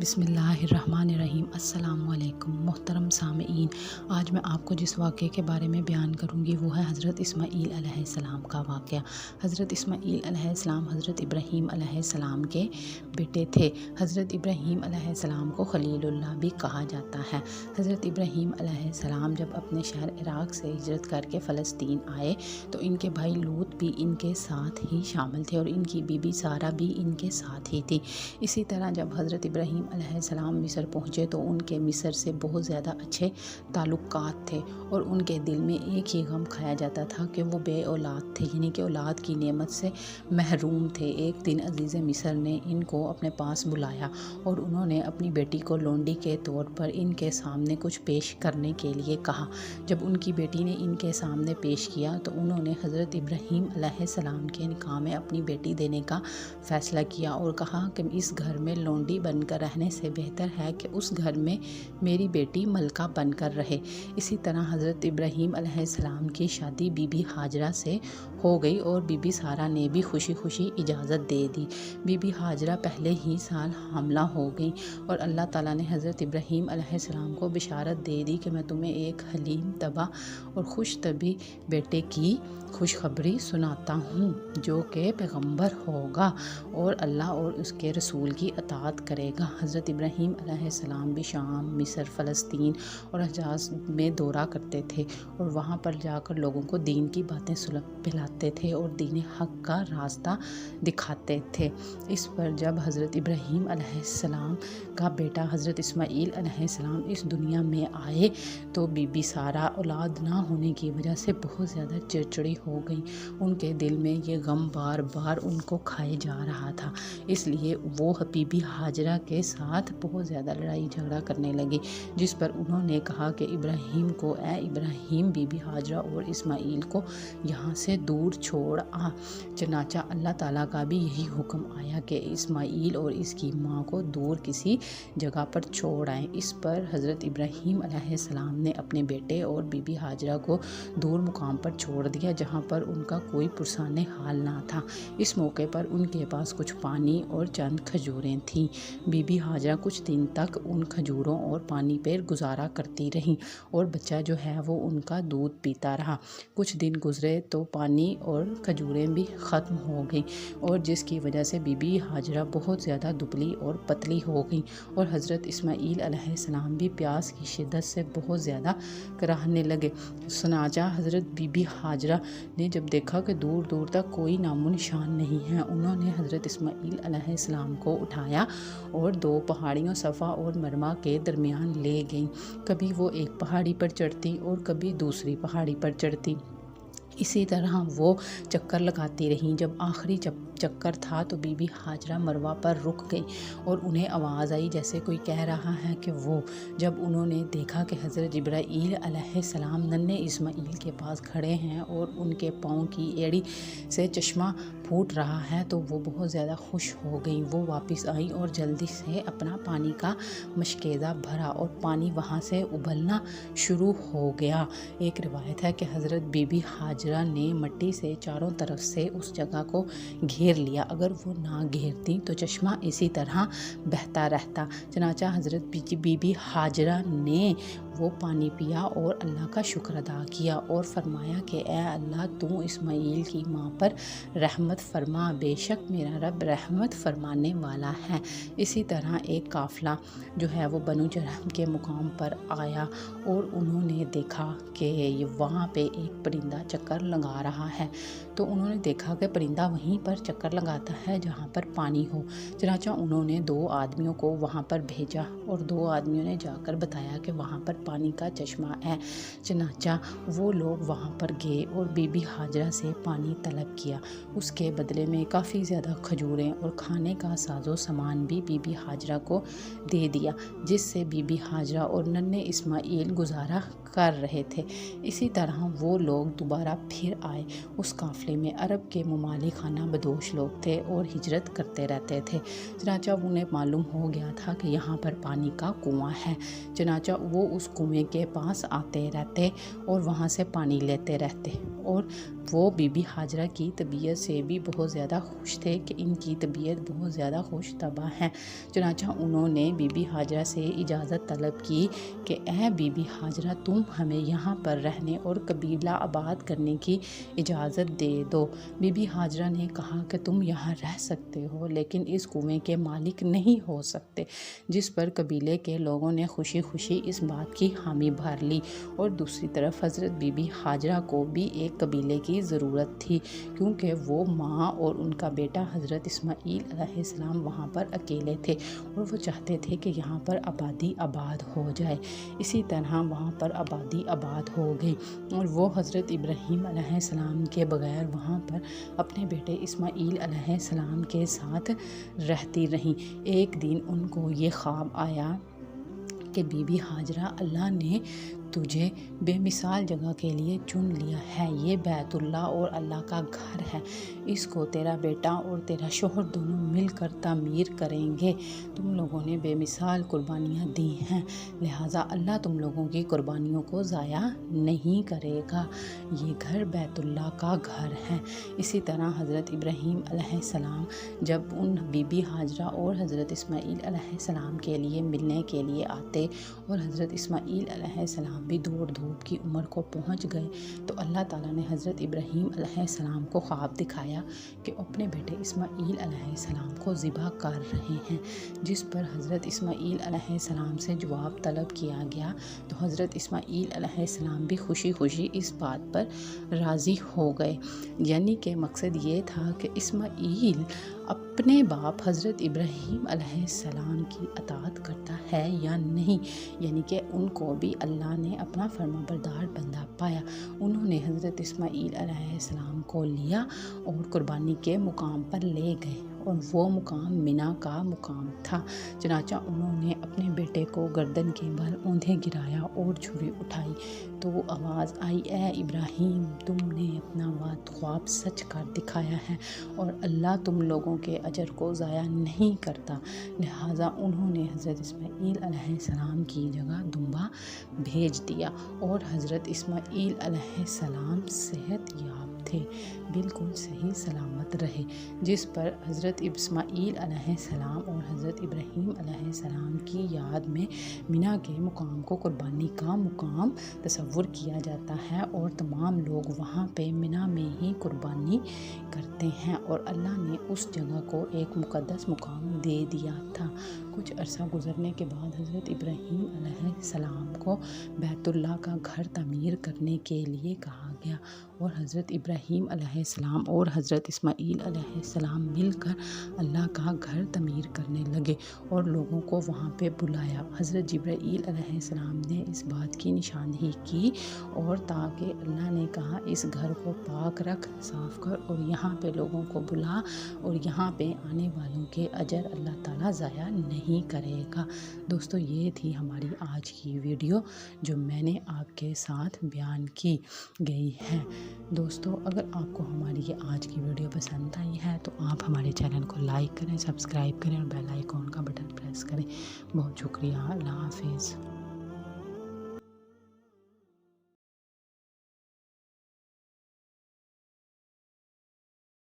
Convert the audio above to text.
بسم اللہ الرحمن الرحیم۔ السلام علیکم محترم سامعین، آج میں آپ کو جس واقعے کے بارے میں بیان کروں گی وہ ہے حضرت اسماعیل علیہ السلام کا واقعہ۔ حضرت اسماعیل علیہ السلام حضرت ابراہیم علیہ السلام کے بیٹے تھے۔ حضرت ابراہیم علیہ السلام کو خلیل اللہ بھی کہا جاتا ہے۔ حضرت ابراہیم علیہ السلام جب اپنے شہر عراق سے ہجرت کر کے فلسطین آئے تو ان کے بھائی لوط بھی ان کے ساتھ ہی شامل تھے اور ان کی بیوی سارہ بھی ان کے ساتھ ہی تھی۔ اسی طرح جب حضرت ابراہیم علیہ السلام مصر پہنچے تو ان کے مصر سے بہت زیادہ اچھے تعلقات تھے اور ان کے دل میں ایک ہی غم کھایا جاتا تھا کہ وہ بے اولاد تھے، یعنی کہ اولاد کی نعمت سے محروم تھے۔ ایک دن عزیز مصر نے ان کو اپنے پاس بلایا اور انہوں نے اپنی بیٹی کو لونڈی کے طور پر ان کے سامنے کچھ پیش کرنے کے لیے کہا۔ جب ان کی بیٹی نے ان کے سامنے پیش کیا تو انہوں نے حضرت ابراہیم علیہ السلام کے نکاح میں اپنی بیٹی دینے کا فیصلہ کیا اور کہا کہ اس گھر میں لونڈی بن کر رہنے سے بہتر ہے کہ اس گھر میں میری بیٹی ملکہ بن کر رہے۔ اسی طرح حضرت ابراہیم علیہ السلام کی شادی بی بی ہاجرہ سے ہو گئی اور بی بی سارہ نے بھی خوشی خوشی اجازت دے دی۔ بی بی ہاجرہ پہلے ہی سال حاملہ ہو گئی اور اللہ تعالیٰ نے حضرت ابراہیم علیہ السلام کو بشارت دے دی کہ میں تمہیں ایک حلیم طبع اور خوش طبع بیٹے کی خوشخبری سناتا ہوں جو کہ پیغمبر ہوگا اور اللہ اور اس کے رسول کی اطاعت کرے گا۔ حضرت ابراہیم علیہ السلام بھی شام، مصر، فلسطین اور حجاز میں دورہ کرتے تھے اور وہاں پر جا کر لوگوں کو دین کی باتیں پھیلاتے تھے اور دین حق کا راستہ دکھاتے تھے۔ اس پر جب حضرت ابراہیم علیہ السلام کا بیٹا حضرت اسماعیل علیہ السلام اس دنیا میں آئے تو بی بی سارہ اولاد نہ ہونے کی وجہ سے بہت زیادہ چڑچڑی ہو گئی۔ ان کے دل میں یہ غم بار بار ان کو کھائے جا رہا تھا، اس لیے وہ بی بی ہاجرہ کے ساتھ بہت زیادہ لڑائی جھگڑا کرنے لگی، جس پر انہوں نے کہا کہ ابراہیم کو اے ابراہیم، بی بی ہاجرہ اور اسماعیل کو یہاں سے دور چھوڑ آ۔ چنانچہ اللہ تعالیٰ کا بھی یہی حکم آیا کہ اسماعیل اور اس کی ماں کو دور کسی جگہ پر چھوڑ آئیں۔ اس پر حضرت ابراہیم علیہ السلام نے اپنے بیٹے اور بی بی ہاجرہ کو دور مقام پر چھوڑ دیا جہاں پر ان کا کوئی پرسان حال نہ تھا۔ اس موقع پر ان کے پاس کچھ پانی اور چند کھجوریں تھیں۔ بی بی ہاجرہ کچھ دن تک ان کھجوروں اور پانی پر گزارا کرتی رہیں اور بچہ جو ہے وہ ان کا دودھ پیتا رہا۔ کچھ دن گزرے تو پانی اور کھجوریں بھی ختم ہو گئیں اور جس کی وجہ سے بی بی ہاجرہ بہت زیادہ دبلی اور پتلی ہو گئیں اور حضرت اسماعیل علیہ السلام بھی پیاس کی شدت سے بہت زیادہ کراہنے لگے۔ چنانچہ حضرت بی بی ہاجرہ نے جب دیکھا کہ دور دور تک کوئی نام و نشان نہیں ہے، انہوں نے حضرت اسماعیل علیہ السلام کو اٹھایا اور دو پہاڑیوں صفا اور مروہ کے درمیان لے گئیں۔ کبھی وہ ایک پہاڑی پر چڑھتی اور کبھی دوسری پہاڑی پر چڑھتی۔ اسی طرح وہ چکر لگاتی رہیں۔ جب آخری چکر تھا تو بی بی ہاجرہ مروہ پر رک گئی اور انہیں آواز آئی جیسے کوئی کہہ رہا ہے کہ وہ۔ جب انہوں نے دیکھا کہ حضرت جبرائیل علیہ السلام ننھے اسماعیل کے پاس کھڑے ہیں اور ان کے پاؤں کی ایڑی سے چشمہ پھوٹ رہا ہے تو وہ بہت زیادہ خوش ہو گئیں۔ وہ واپس آئیں اور جلدی سے اپنا پانی کا مشکیزہ بھرا اور پانی وہاں سے ابلنا شروع ہو گیا۔ ایک روایت ہے کہ حضرت بی بی ہاجرہ نے مٹی سے چاروں طرف سے اس جگہ کو گھیر لیا، اگر وہ نہ گھیرتی تو چشمہ اسی طرح بہتا رہتا۔ چنانچہ حضرت بی بی ہاجرہ نے وہ پانی پیا اور اللہ کا شکر ادا کیا اور فرمایا کہ اے اللہ، تو اسماعیل کی ماں پر رحمت فرما، بے شک میرا رب رحمت فرمانے والا ہے۔ اسی طرح ایک قافلہ جو ہے وہ بنو جرہم کے مقام پر آیا اور انہوں نے دیکھا کہ وہاں پہ ایک پرندہ چکر لگا رہا ہے، تو انہوں نے دیکھا کہ پرندہ وہیں پر چکر لگاتا ہے جہاں پر پانی ہو۔ چنانچہ انہوں نے دو آدمیوں کو وہاں پر بھیجا اور دو آدمیوں نے جا کر بتایا کہ وہاں پر پانی کا چشمہ ہے۔ چنانچہ وہ لوگ وہاں پر گئے اور بی بی ہاجرہ سے پانی طلب کیا۔ اس کے بدلے میں کافی زیادہ کھجوریں اور کھانے کا ساز و سامان بھی بی بی ہاجرہ کو دے دیا، جس سے بی بی ہاجرہ اور ننھے اسماعیل گزارا کر رہے تھے۔ اسی طرح وہ لوگ دوبارہ پھر آئے۔ اس قافلے میں عرب کے ممالک خانہ بدوش لوگ تھے اور ہجرت کرتے رہتے تھے۔ چنانچہ انہیں معلوم ہو گیا تھا کہ یہاں پر پانی کا کنواں ہے۔ چنانچہ وہ اس کنویں کے پاس آتے رہتے اور وہاں سے پانی لیتے رہتے، اور وہ بی بی ہاجرہ کی طبیعت سے بھی بہت زیادہ خوش تھے کہ ان کی طبیعت بہت زیادہ خوش طبع ہے۔ چنانچہ انہوں نے بی بی ہاجرہ سے اجازت طلب کی کہ اے بی بی ہاجرہ، تم ہمیں یہاں پر رہنے اور قبیلہ آباد کرنے کی اجازت دے دو۔ بی بی ہاجرہ نے کہا کہ تم یہاں رہ سکتے ہو لیکن اس کنویں کے مالک نہیں ہو سکتے، جس پر قبیلے کے لوگوں نے خوشی خوشی اس بات کی حامی بھر لی۔ اور دوسری طرف حضرت بی بی ہاجرہ کو بھی ایک قبیلے کی ضرورت تھی، کیونکہ وہ ماں اور ان کا بیٹا حضرت اسماعیل علیہ السلام وہاں پر اکیلے تھے اور وہ چاہتے تھے کہ یہاں پر آبادی آباد ہو جائے۔ اسی طرح وہاں پر آبادی آباد ہو گئی اور وہ حضرت ابراہیم علیہ السلام کے بغیر وہاں پر اپنے بیٹے اسماعیل علیہ السلام کے ساتھ رہتی رہیں۔ ایک دن ان کو یہ خواب آیا کہ بی بی ہاجرہ، اللہ نے تجھے بے مثال جگہ کے لیے چن لیا ہے، یہ بیت اللہ اور اللہ کا گھر ہے، اس کو تیرا بیٹا اور تیرا شوہر دونوں مل کر تعمیر کریں گے۔ تم لوگوں نے بے مثال قربانیاں دی ہیں، لہٰذا اللہ تم لوگوں کی قربانیوں کو ضائع نہیں کرے گا، یہ گھر بیت اللہ کا گھر ہے۔ اسی طرح حضرت ابراہیم علیہ السلام جب ان بی بی ہاجرہ اور حضرت اسماعیل علیہ السلام کے لیے ملنے کے لیے آتے اور حضرت اسماعیل علیہ السلام بھی دوڑ دھوپ کی عمر کو پہنچ گئے، تو اللہ تعالیٰ نے حضرت ابراہیم علیہ السلام کو خواب دکھایا کہ اپنے بیٹے اسماعیل علیہ السلام کو ذبح کر رہے ہیں، جس پر حضرت اسماعیل علیہ السلام سے جواب طلب کیا گیا، تو حضرت اسماعیل علیہ السلام بھی خوشی خوشی اس بات پر راضی ہو گئے۔ یعنی کہ مقصد یہ تھا کہ اسماعیل اپنے باپ حضرت ابراہیم علیہ السلام کی اطاعت کرتا ہے یا نہیں، یعنی کہ ان کو بھی اللہ نے اپنا فرما بردار بندہ پایا۔ انہوں نے حضرت اسماعیل علیہ السلام کو لیا اور قربانی کے مقام پر لے گئے، اور وہ مقام منی کا مقام تھا۔ چنانچہ انہوں نے اپنے بیٹے کو گردن کے بل اوندھے گرایا اور چھری اٹھائی تو وہ آواز آئی، اے ابراہیم، تم نے اپنا خواب سچ کر دکھایا ہے اور اللہ تم لوگوں کے اجر کو ضائع نہیں کرتا۔ لہٰذا انہوں نے حضرت اسماعیل علیہ السلام کی جگہ دمبا بھیج دیا اور حضرت اسماعیل علیہ السلام صحت یاب تھے، بالکل صحیح سلامت رہے، جس پر حضرت اسماعیل علیہ السلام اور حضرت ابراہیم علیہ السلام کی یاد میں منی کے مقام کو قربانی کا مقام تصور کیا جاتا ہے، اور تمام لوگ وہاں پہ منی میں ہی قربانی کرتے ہیں، اور اللہ نے اس جگہ کو ایک مقدس مقام دے دیا تھا۔ کچھ عرصہ گزرنے کے بعد حضرت ابراہیم علیہ السلام کو بیت اللہ کا گھر تعمیر کرنے کے لیے کہا گیا، اور حضرت ابراہیم علیہ السلام اور حضرت اسماعیل علیہ السلام مل کر اللہ کا گھر تعمیر کرنے لگے اور لوگوں کو وہاں پہ بلایا۔ حضرت جبرائیل علیہ السلام نے اس بات کی نشاندہی کی، اور تاکہ اللہ نے کہا اس گھر کو پاک رکھ، صاف کر، اور یہاں پہ لوگوں کو بلا، اور یہاں پہ آنے والوں کے اجر اللہ تعالیٰ ضائع نہیں کرے گا۔ دوستو، یہ تھی ہماری آج کی ویڈیو جو میں نے آپ کے ساتھ بیان کی گئی ہے۔ دوستو، اگر آپ کو ہماری یہ آج کی ویڈیو پسند آئی ہے تو آپ ہمارے چینل کو لائک کریں، سبسکرائب کریں اور بیل آئیکن کا بٹن پریس کریں۔ بہت شکریہ، اللہ حافظ۔